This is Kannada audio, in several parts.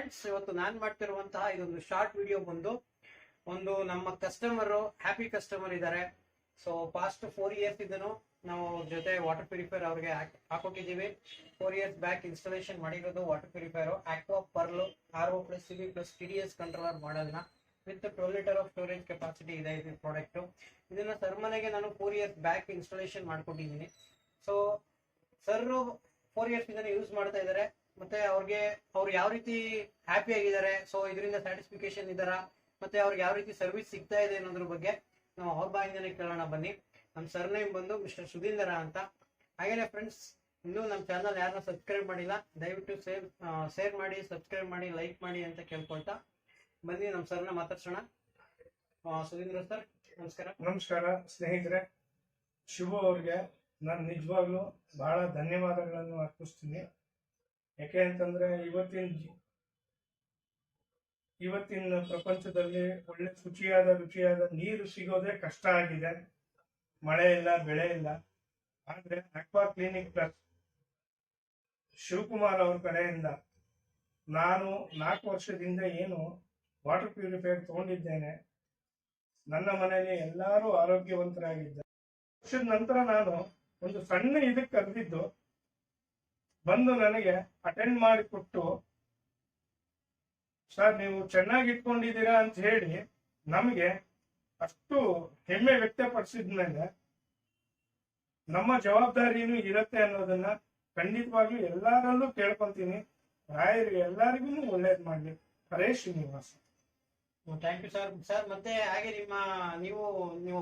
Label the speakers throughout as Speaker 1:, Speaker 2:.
Speaker 1: ಫ್ರೆಂಡ್ಸ್, ಇವತ್ತು ನಾನು ಮಾಡ್ತಿರುವಂತಹ ಇದೊಂದು ಶಾರ್ಟ್ ವಿಡಿಯೋ ಬಂದು ಒಂದು ನಮ್ಮ ಕಸ್ಟಮರ್ ಹ್ಯಾಪಿ ಕಸ್ಟಮರ್ ಇದ್ದಾರೆ. ಸೊ ಪಾಸ್ಟ್ 4 ಇಯರ್ಸ್ ಇದನ್ನು ನಾವು ಜೊತೆ ವಾಟರ್ ಪ್ಯೂರಿಫೈರ್ ಅವ್ರಿಗೆ ಹಾಕೊಟ್ಟಿದ್ದೀವಿ. 4 ಇಯರ್ಸ್ ಬ್ಯಾಕ್ ಇನ್ಸ್ಟಾಲೇಷನ್ ಮಾಡಿರೋದು water purifier Aqua Pearl ro+uv+tds controller model ನ with 12 litre of storage capacity ಇದೆ ಇದು ಪ್ರಾಡಕ್ಟ್. ಇದನ್ನ ಸರ್ ಮನೆಗೆ ನಾನು 4 ಇಯರ್ಸ್ ಬ್ಯಾಕ್ ಇನ್ಸ್ಟಾಲೇಷನ್ ಮಾಡ್ಕೊಟ್ಟಿದ್ದೀನಿ. ಸೊ ಸರ್ 4 ಇಯರ್ಸ್ ಇದನ್ನ ಯೂಸ್ ಮಾಡ್ತಾ ಇದ್ದಾರೆ. ಮತ್ತೆ ಅವ್ರು ಯಾವ ರೀತಿ ಹ್ಯಾಪಿ ಆಗಿದ್ದಾರೆ, ಸೊ ಇದರಿಂದ ಸ್ಯಾಟಿಸ್ಫಿಕೇಶನ್ ಇದ್ದಾರಾ, ಮತ್ತೆ ಅವ್ರಿಗೆ ಯಾವ ರೀತಿ ಸರ್ವಿಸ್ ಸಿಗ್ತಾ ಇದೆ ಅನ್ನೋದ್ರ ಬಗ್ಗೆ ನಾವು ಅವ್ರ ಬಾಯಿಂದನೇ ಕೇಳೋಣ ಬನ್ನಿ. ನಮ್ಮ ಸರ್ ನೇಮ್ ಬಂದು ಮಿಸ್ಟರ್ ಸುಧೀಂದ್ರ ಅಂತ. ಹಾಗೇನೆ ಫ್ರೆಂಡ್ಸ್, ಇನ್ನೂ ನಮ್ಮ ಚಾನಲ್ ಯಾರನ್ನ ಸಬ್ಸ್ಕ್ರೈಬ್ ಮಾಡಿಲ್ಲ, ದಯವಿಟ್ಟು ಶೇರ್ ಮಾಡಿ, ಸಬ್ಸ್ಕ್ರೈಬ್ ಮಾಡಿ, ಲೈಕ್ ಮಾಡಿ ಅಂತ ಕೇಳ್ಕೊಳ್ತಾ ಬನ್ನಿ ನಮ್ಮ ಸರ್ನ ಮಾತಾಡ್ಸೋಣ. ಸುಧೀಂದ್ರ ಸರ್, ನಮಸ್ಕಾರ.
Speaker 2: ನಮಸ್ಕಾರ ಸ್ನೇಹಿತರೆ. ಶುಭ ಅವ್ರಿಗೆ ನಾನು ನಿಜವಾಗ್ಲೂ ಬಹಳ ಧನ್ಯವಾದಗಳನ್ನು ಅರ್ಪಿಸ್ತೀನಿ. ಯಾಕೆ ಅಂತಂದ್ರೆ ಇವತ್ತಿನ ಪ್ರಪಂಚದಲ್ಲಿ ಒಳ್ಳೆ ರುಚಿಯಾದ ನೀರು ಸಿಗೋದೇ ಕಷ್ಟ ಆಗಿದೆ. ಮಳೆ ಇಲ್ಲ, ಬೆಳೆ ಇಲ್ಲ. ಆದ್ರೆ ಅಕ್ವಾ ಕ್ಲಿನಿಕ್ ಪ್ಲಸ್ ಶಿವಕುಮಾರ್ ಅವ್ರ ಕಡೆಯಿಂದ ನಾನು 4 ವರ್ಷದಿಂದ ಏನು ವಾಟರ್ ಪ್ಯೂರಿಫೈಯರ್ ತಗೊಂಡಿದ್ದೇನೆ, ನನ್ನ ಮನೆಯಲ್ಲಿ ಎಲ್ಲರೂ ಆರೋಗ್ಯವಂತರಾಗಿದ್ದಾರೆ. ವರ್ಷದ ನಂತರ ನಾನು ಒಂದು ಸಣ್ಣ ಇದಕ್ಕೆ ಕರೆದಿದ್ದು ಬಂದು ನನಗೆ ಅಟೆಂಡ್ ಮಾಡಿಕೊಟ್ಟು, ಸರ್ ನೀವು ಚೆನ್ನಾಗಿ ಇಟ್ಕೊಂಡಿದ್ದೀರಾ ಅಂತ ಹೇಳಿ ನಮಗೆ ಅಷ್ಟು ಹೆಮ್ಮೆ ವ್ಯಕ್ತಪಡಿಸಿದ್ಮೇಲೆ ನಮ್ಮ ಜವಾಬ್ದಾರಿನೂ ಇರತ್ತೆ ಅನ್ನೋದನ್ನ ಖಂಡಿತವಾಗ್ಲೂ ಎಲ್ಲರಲ್ಲೂ ಕೇಳ್ಕೊಂತೀನಿ. ರಾಯರಿಗೆ ಎಲ್ಲರಿಗೂ ಒಳ್ಳೇದ್ ಮಾಡ್ಲಿ. Hare Srinivasa.
Speaker 1: Thank you sir. Sir ಮತ್ತೆ ಹಾಗೆ ನೀವು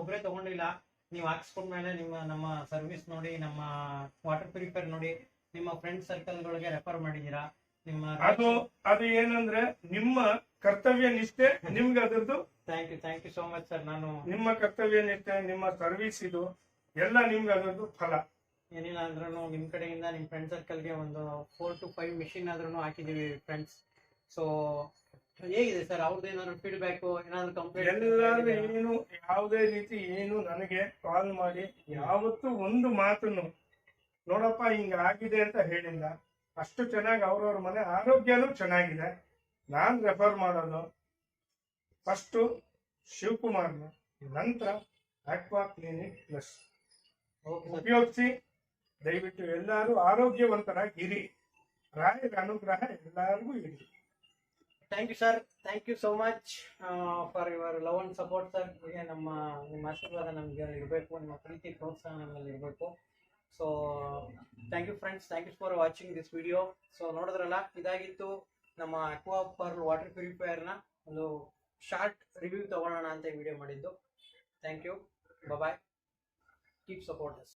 Speaker 1: ಒಬ್ಬರೇ ತಗೊಂಡಿಲ್ಲ, ನೀವು ಹಾಕ್ಸ್ಕೊಂಡ್ಮೇಲೆ ನಮ್ಮ ಸರ್ವಿಸ್ ನೋಡಿ, ನಮ್ಮ ವಾಟರ್ ಪ್ಯೂರಿಫೈರ್ ನೋಡಿ ನಿಮ್ಮ ಫ್ರೆಂಡ್ ಸರ್ಕಲ್ ಗಳಿಗೆ ರೆಫರ್ ಮಾಡಿದೀರಾ.
Speaker 2: ಅದು ಏನಂದ್ರೆ ನಿಮ್ಮ ಕರ್ತವ್ಯ ನಿಷ್ಠೆ, ನಿಮ್ಗೆ ಅದರದ್ದು
Speaker 1: thank you so much sir. ನಾನು
Speaker 2: ನಿಮ್ಮ ಕರ್ತವ್ಯ ನಿಷ್ಠೆ, ನಿಮ್ಮ ಸರ್ವಿಸ್ ಇದು ಎಲ್ಲ ನಿಮ್ಗೆ ಅದರದ್ದು ಫಲ.
Speaker 1: ಏನಿಲ್ಲ ಅಂದ್ರೂ ನಿಮ್ ಕಡೆಯಿಂದ ನಿಮ್ ಫ್ರೆಂಡ್ ಸರ್ಕಲ್ಗೆ ಒಂದು 4 to 5 ಮಿಷಿನ್ ಆದ್ರೂ ಹಾಕಿದೀವಿ ಫ್ರೆಂಡ್ಸ್. ಸೊ ಹೇಗಿದೆ ಸರ್ ಅವ್ರದ್ದು ಏನಾದ್ರು ಫೀಡ್ಬ್ಯಾಕ್, ಏನಾದ್ರು ಕಂಪ್ಲೇಂಟ್?
Speaker 2: ಎಲ್ಲಾದ್ರೂ ಏನು ಯಾವುದೇ ರೀತಿ ಏನು ನನಗೆ ಕಾಲ್ ಮಾಡಿ ಯಾವತ್ತೂ ಒಂದು ಮಾತನ್ನು ನೋಡಪ್ಪ ಹಿಂಗ ಆಗಿದೆ ಅಂತ ಹೇಳಿಲ್ಲ. ಅಷ್ಟು ಚೆನ್ನಾಗಿ ಅವ್ರವ್ರ ಮನೆ ಆರೋಗ್ಯನೂ ಚೆನ್ನಾಗಿದೆ. ನಾನ್ ರೆಫರ್ ಮಾಡೋದು ಫಸ್ಟ್ ಶಿವಕುಮಾರ್ನ, ನಂತರ ಆಕ್ವಾ ಕ್ಲಿನಿಕ್ ಪ್ಲಸ್ ಉಪಯೋಗಿಸಿ. ದಯವಿಟ್ಟು ಎಲ್ಲರೂ ಆರೋಗ್ಯವಂತರಾಗಿ ಇರಿ. ರಾಯರ ಅನುಗ್ರಹ ಎಲ್ಲರಿಗೂ ಇರಿ.
Speaker 1: Thank you sir. Thank you so much for your love and support sir. ನಿಮ್ಮ ಆಶೀರ್ವಾದ ನಮ್ಗೆ ಇರಬೇಕು, ನಿಮ್ಮ ಪ್ರೀತಿ ಪ್ರೋತ್ಸಾಹ ನಮ್ಮಲ್ಲಿ ಇರಬೇಕು. So thank you friends, thank you for watching this video. So ನೋಡಿದ್ರಲ್ಲ, ಇದಾಗಿತ್ತು ನಮ್ಮ ಅಕ್ವಾ ಪರ್ಲ್ ವಾಟರ್ ಪ್ಯೂರಿಫೈಯರ್ನ ಒಂದು ಶಾರ್ಟ್ ರಿವ್ಯೂ ತಗೊಳ್ಳೋಣ ಅಂತ ವಿಡಿಯೋ ಮಾಡಿದ್ದು. Thank you, bye, keep support us.